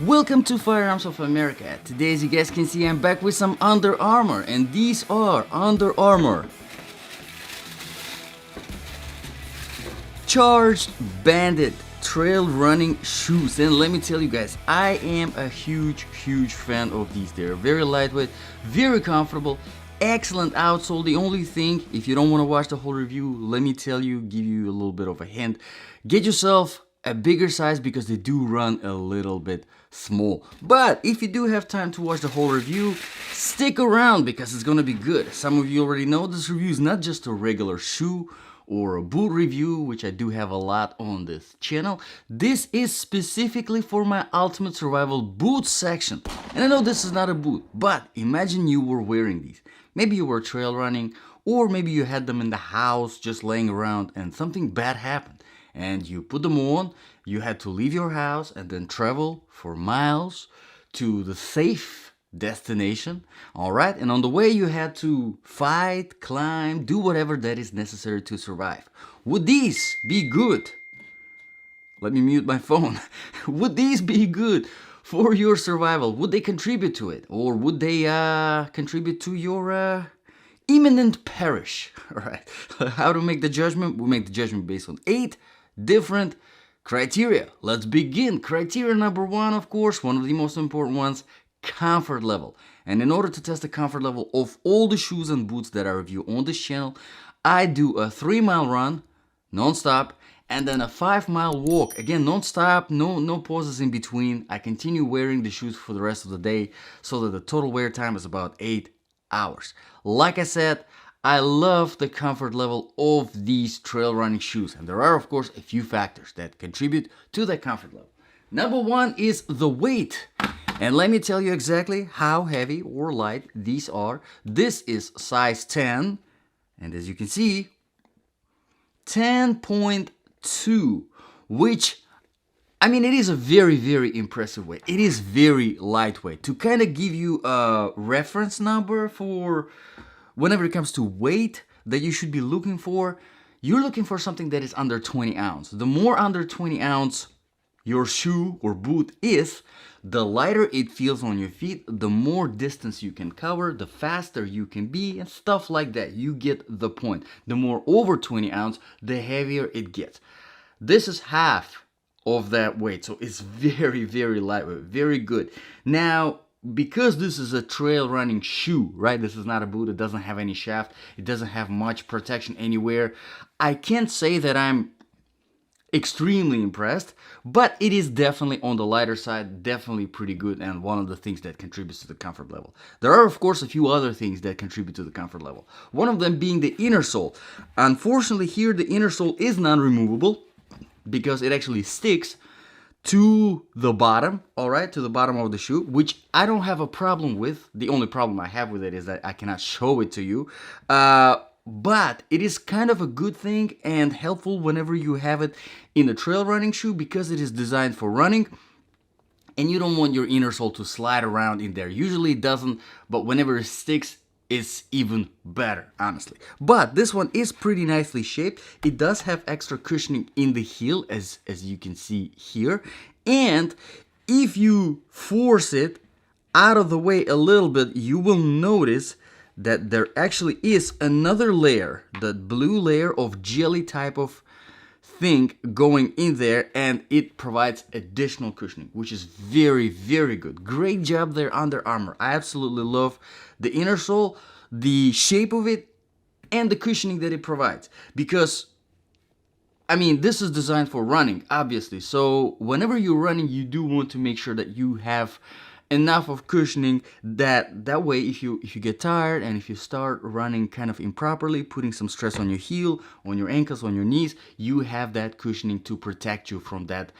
Welcome to Firearms of America. Today, as you guys can see, I'm back with some Under Armour, and these are Under Armour Charged Bandit trail running shoes. And let me tell you guys, I am a huge fan of these. They're very lightweight, very comfortable, excellent outsole. The only thing, if you don't want to watch the whole review, let me tell you, give you a little bit of a hint, get yourself a bigger size because they do run a little bit small. But if you do have time to watch the whole review, stick around because it's gonna be good. Some of you already know this review is not just a regular shoe or a boot review, which I do have a lot on this channel. This is specifically for my Ultimate Survival boot section. And I know this is not a boot, but imagine you were wearing these. Maybe you were trail running, or maybe you had them in the house just laying around and something bad happened. And you put them on, you had to leave your house and then travel for miles to the safe destination, all right? And on the way you had to fight, climb, do whatever that is necessary to survive. Would these be good? Let me mute my phone. Would these be good for your survival? Would they contribute to it? Or would they contribute to your imminent perish? All right. How to make the judgment? We make the judgment based on 8 different criteria. Let's begin. Criteria number 1, of course, one of the most important ones, comfort level. And in order to test the comfort level of all the shoes and boots that I review on this channel, I do a 3-mile run, non-stop, and then a 5-mile walk. Again, non-stop, no pauses in between. I continue wearing the shoes for the rest of the day so that the total wear time is about 8 hours. Like I said, I love the comfort level of these trail running shoes, and there are of course a few factors that contribute to that comfort level. Number 1 is the weight, and let me tell you exactly how heavy or light these are. This is size 10, and as you can see, 10.2, which, I mean, it is a very impressive weight. It is very lightweight. To kind of give you a reference number for whenever it comes to weight that you should be looking for, you're looking for something that is under 20 ounce. The more under 20 ounce your shoe or boot is, the lighter it feels on your feet, the more distance you can cover, the faster you can be, and stuff like that. You get the point. The more over 20 ounce, the heavier it gets. This is half of that weight, so it's very lightweight, very good. Now, because this is a trail running shoe, right? This is not a boot. It doesn't have any shaft. It doesn't have much protection anywhere. I can't say that I'm extremely impressed, but it is definitely on the lighter side, definitely pretty good, and one of the things that contributes to the comfort level. There are of course a few other things that contribute to the comfort level. One of them being the inner sole. Unfortunately here the inner sole is non-removable because it actually sticks to the bottom, all right, to the bottom of the shoe, which I don't have a problem with. The only problem I have with it is that I cannot show it to you. But it is kind of a good thing and helpful whenever you have it in a trail running shoe because it is designed for running and you don't want your inner sole to slide around in there. Usually it doesn't, but whenever it sticks, it's even better, honestly. But this one is pretty nicely shaped. It does have extra cushioning in the heel, as you can see here. And if you force it out of the way a little bit, you will notice that there actually is another layer, that blue layer of jelly type of thing going in there, and it provides additional cushioning, which is very good. Great job there, Under Armour. I absolutely love the inner sole, the shape of it, and the cushioning that it provides, because I mean, this is designed for running, obviously. So whenever you're running, you do want to make sure that you have enough of cushioning that way if you get tired and if you start running kind of improperly, putting some stress on your heel, on your ankles, on your knees, you have that cushioning to protect you from that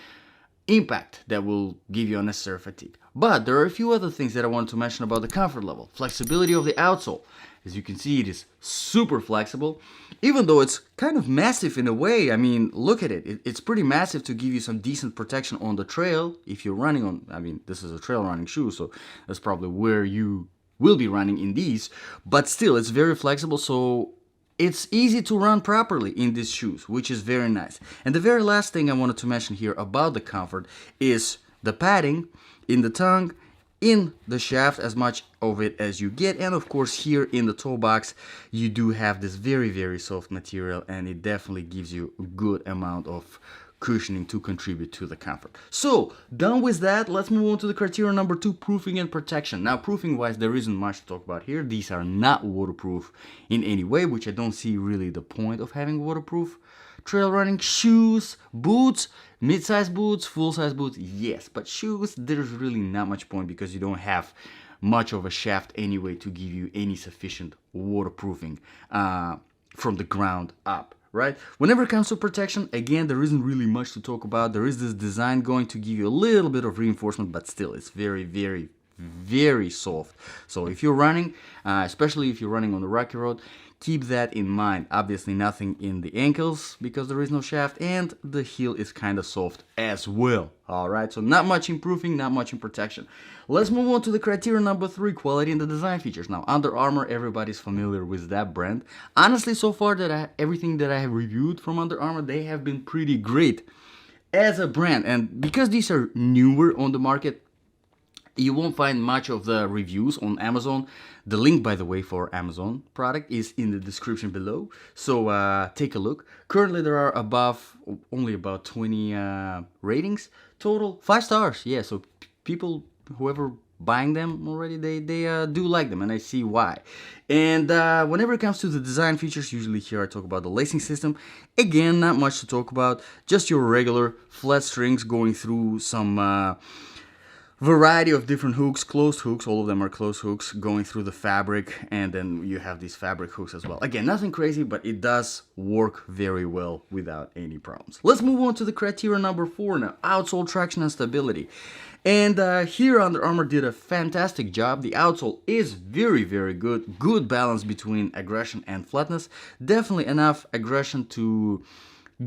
impact that will give you unnecessary fatigue. But there are a few other things that I want to mention about the comfort level. Flexibility of the outsole. As you can see, it is super flexible, even though it's kind of massive in a way. I mean, look at it. It's pretty massive to give you some decent protection on the trail if you're running on, I mean, this is a trail running shoe, so that's probably where you will be running in these. But still, it's very flexible, so it's easy to run properly in these shoes, which is very nice. And the very last thing I wanted to mention here about the comfort is the padding in the tongue, in the shaft, as much of it as you get, and of course here in the toe box you do have this very, very soft material, and it definitely gives you a good amount of cushioning to contribute to the comfort. So done with that, let's move on to the criteria number 2, proofing and protection. Now, proofing wise, there isn't much to talk about here. These are not waterproof in any way, which I don't see really the point of having waterproof trail running shoes. Boots, mid-size boots, full-size boots, yes, but shoes, there's really not much point because you don't have much of a shaft anyway to give you any sufficient waterproofing from the ground up, right? Whenever it comes to protection, again, there isn't really much to talk about. There is this design going to give you a little bit of reinforcement, but still, it's very, very, very soft. So if you're running, especially if you're running on the rocky road, keep that in mind. Obviously nothing in the ankles because there is no shaft, and the heel is kind of soft as well. Alright, so not much in proofing, not much in protection. Let's move on to the criteria number 3, quality and the design features. Now, Under Armour, everybody's familiar with that brand. Honestly, so far everything that I have reviewed from Under Armour, they have been pretty great as a brand. And because these are newer on the market, you won't find much of the reviews on Amazon. The link, by the way, for Amazon product is in the description below. So take a look. Currently, there are only about 20 ratings total. 5 stars. Yeah, so people, whoever buying them already, they do like them, and I see why. And whenever it comes to the design features, usually here I talk about the lacing system. Again, not much to talk about. Just your regular flat strings going through some variety of different hooks, closed hooks, all of them are closed hooks going through the fabric, and then you have these fabric hooks as well. Again, nothing crazy, but it does work very well without any problems. Let's move on to the criteria number 4 now, outsole traction and stability. And here Under Armour did a fantastic job. The outsole is very, very good. Good balance between aggression and flatness. Definitely enough aggression to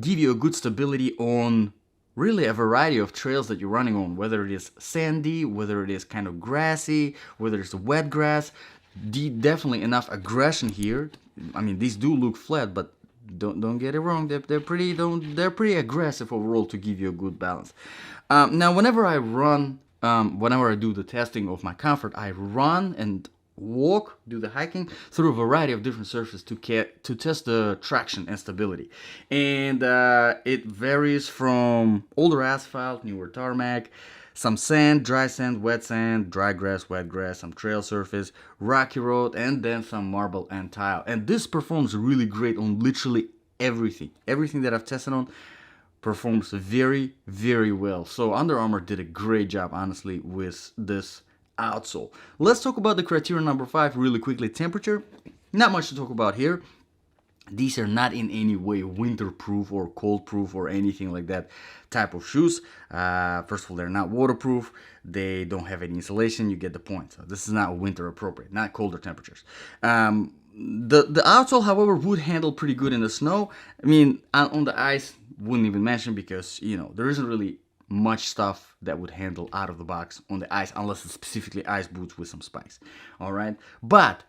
give you a good stability on really a variety of trails that you're running on, whether it is sandy, whether it is kind of grassy, whether it's wet grass. Definitely enough aggression here. I mean, these do look flat, but don't get it wrong. They're pretty aggressive overall to give you a good balance. Now, whenever I run, whenever I do the testing of my comfort, I run and walk, do the hiking through a variety of different surfaces to test the traction and stability. And it varies from older asphalt, newer tarmac, some sand, dry sand, wet sand, dry grass, wet grass, some trail surface, rocky road, and then some marble and tile. And this performs really great on literally everything. Everything that I've tested on performs very, very well. So Under Armour did a great job, honestly, with this outsole. Let's talk about the criteria number 5 really quickly. Temperature, not much to talk about here. These are not in any way winterproof or cold-proof or anything like that type of shoes. First of all, they're not waterproof. They don't have any insulation. You get the point. So this is not winter appropriate, not colder temperatures. The outsole, however, would handle pretty good in the snow. I mean, on the ice, wouldn't even mention because, you know, there isn't really much stuff that would handle out of the box on the ice unless it's specifically ice boots with some spikes. All right, but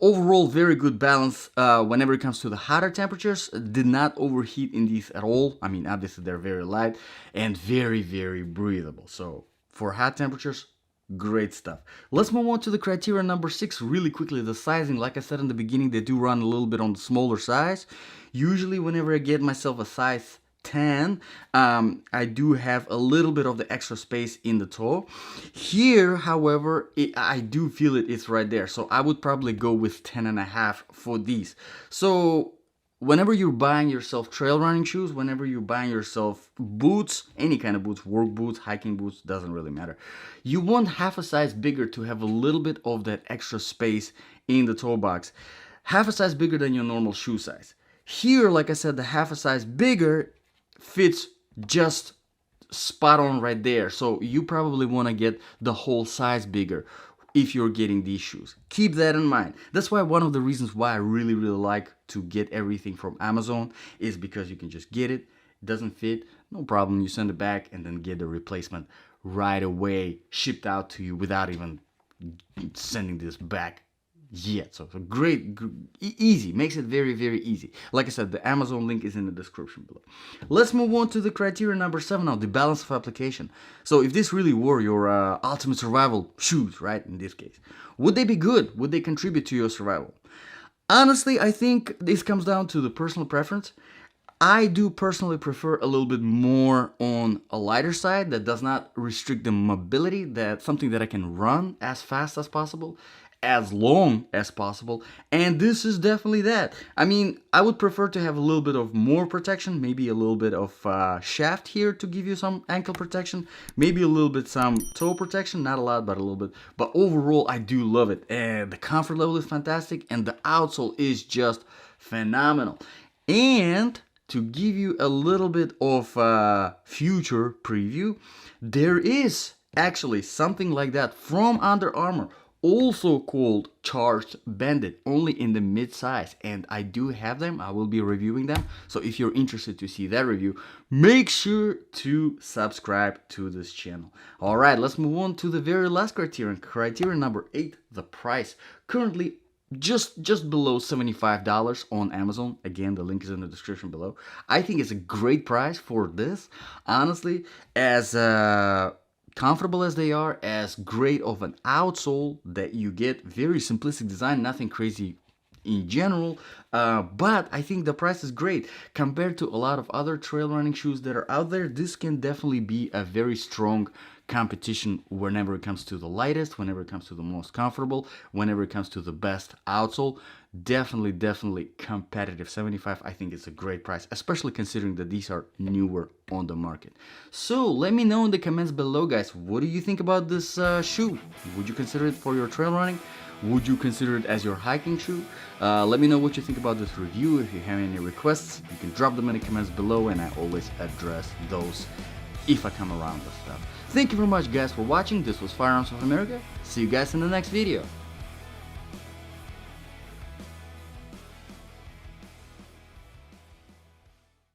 overall very good balance whenever it comes to the hotter temperatures. Did not overheat in these at all. I mean, obviously they're very light and very, very breathable. So for hot temperatures, great stuff. Let's move on to the criteria number 6 really quickly. The sizing, like I said in the beginning, they do run a little bit on the smaller size. Usually whenever I get myself a size 10, I do have a little bit of the extra space in the toe. Here, however, I do feel it's right there. So I would probably go with 10.5 for these. So whenever you're buying yourself trail running shoes, whenever you're buying yourself boots, any kind of boots, work boots, hiking boots, doesn't really matter. You want half a size bigger to have a little bit of that extra space in the toe box. Half a size bigger than your normal shoe size. Here, like I said, the half a size bigger fits just spot on right there. So you probably want to get the whole size bigger if you're getting these shoes. Keep that in mind. That's why one of the reasons why I really, really like to get everything from Amazon is because you can just get it. It doesn't fit, no problem. You send it back and then get the replacement right away shipped out to you without even sending this back yet. So great, easy, makes it very, very easy. Like I said, the Amazon link is in the description below. Let's move on to the criteria number 7 now, the balance of application. So if this really were your ultimate survival shoes, right, in this case, would they be good? Would they contribute to your survival? Honestly, I think this comes down to the personal preference. I do personally prefer a little bit more on a lighter side that does not restrict the mobility, that's something that I can run as fast as possible, as long as possible, and this is definitely that. I mean, I would prefer to have a little bit of more protection, maybe a little bit of shaft here to give you some ankle protection, maybe a little bit some toe protection, not a lot, but a little bit. But overall, I do love it, and the comfort level is fantastic, and the outsole is just phenomenal. And to give you a little bit of future preview, there is actually something like that from Under Armour, also called Charged Bandit, only in the mid-size, and I do have them. I will be reviewing them, so if you're interested to see that review, make sure to subscribe to this channel. All right, let's move on to the very last criteria number 8, the price. Currently just below $75 on Amazon. Again, the link is in the description below. I think it's a great price for this. Honestly, as comfortable as they are, as great of an outsole that you get, very simplistic design, nothing crazy in general, but I think the price is great compared to a lot of other trail running shoes that are out there. This can definitely be a very strong competition whenever it comes to the lightest, whenever it comes to the most comfortable, whenever it comes to the best outsole. Definitely competitive. 75, I think, is a great price, especially considering that these are newer on the market. So let me know in the comments below, guys, what do you think about this shoe? Would you consider it for your trail running? Would you consider it as your hiking shoe? Let me know what you think about this review. If you have any requests, you can drop them in the comments below, and I always address those if I come around with stuff. Thank you very much, guys, for watching. This was Firearms of America. See you guys in the next video.